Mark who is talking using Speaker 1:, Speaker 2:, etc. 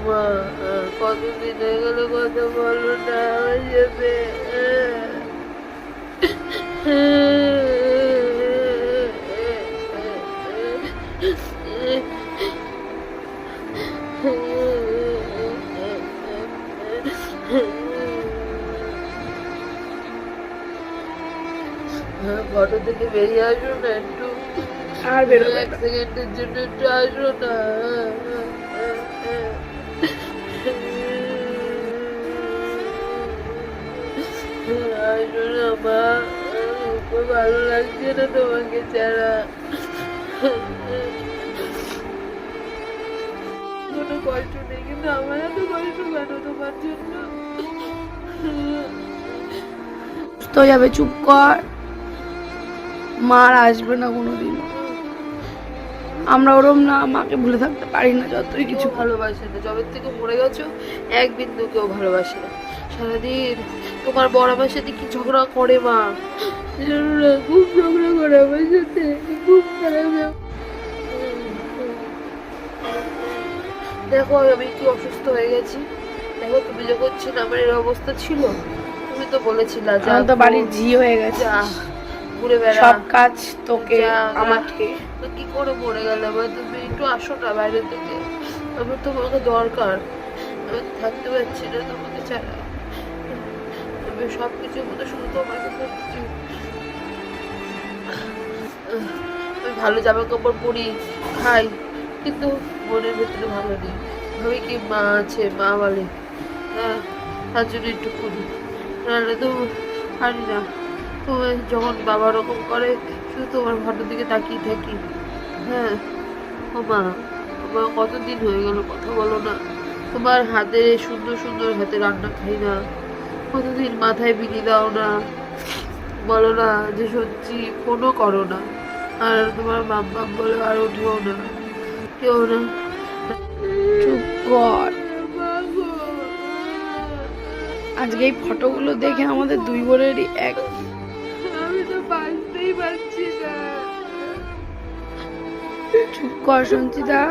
Speaker 1: মা, কতদিন হয়ে গেল কথা বলো না আমার সাথে। ফটো থেকে বেরিয়ে আসো না একটু,
Speaker 2: আর বেরোবে
Speaker 1: এক
Speaker 2: না।
Speaker 1: সেকেন্ডের জন্য একটু আসো না। আসো না মা, খুব ভালো লাগছে না তোমাকে ছাড়া। কোনো কষ্ট নেই, কিন্তু আমার এত কষ্ট কেন তোমার জন্য?
Speaker 2: তো যাবে, চুপ কর। মার আসবে না কোনোদিন। আমরা ওরম না, মাকে ভুলে থাকতে পারি না যতই কিছু।
Speaker 1: কিছু ভালোবাসে না, জবের থেকে মরে গেছো, এক বিন্দু কেউ ভালোবাসে না। সারাদিন তোমার বড় আমার সাথে কি ঝগড়া করে মা, জানো না? খুব ঝগড়া করে আমার সাথে, খুব খারাপ। দেখো আমি কি অসুস্থ হয়ে গেছি। দেখো তুমি যখন ছিল আমার এর অবস্থা ছিল, তুমি তো বলেছিলা যা
Speaker 2: আমার তো বাড়ির ঝি হয়ে গেছে,
Speaker 1: যা ঘুরে বেড়া,
Speaker 2: সব কাজ তোকে
Speaker 1: যা,
Speaker 2: আমাকে।
Speaker 1: তো কি করে মরে গেল? আবার তুমি একটু আসো না বাইরে থেকে, আমার তোমাকে দরকার। আমি থাকতে পারছি না তোমাকে ছাড়া, আমি সব কিছুর মধ্যে শুধু তোমাকে ভাবছি। আমি ভালো জামা কাপড় পরি, খাই, কিন্তু মনের ভেতরে ভালো নেই। ভাবি কি মা আছে, মা বলে, হ্যাঁ তার জন্য একটু করি, নাহলে তো পারি না। তো যখন বাবা ওরকম করে, শুধু তোমার ফটোর দিকে তাকিয়ে থাকি। হ্যাঁ ও মা, মা কতদিন হয়ে গেল কথা বলো না। তোমার হাতে সুন্দর সুন্দর হাতে রান্না খাই না, কতদিন মাথায় বিনি দাও না, বলো না যে সত্যি ফোনও করো না। আর তোমার মাম মাম বলে আর ওঠেও না, কেউ না।
Speaker 2: চুপ কর। আজকে এই ফটোগুলো দেখে আমাদের দুই বোনেরই এক।
Speaker 1: আমি তো বাঁচতেই পারছি না।
Speaker 2: চুপ কর সঞ্চিতা।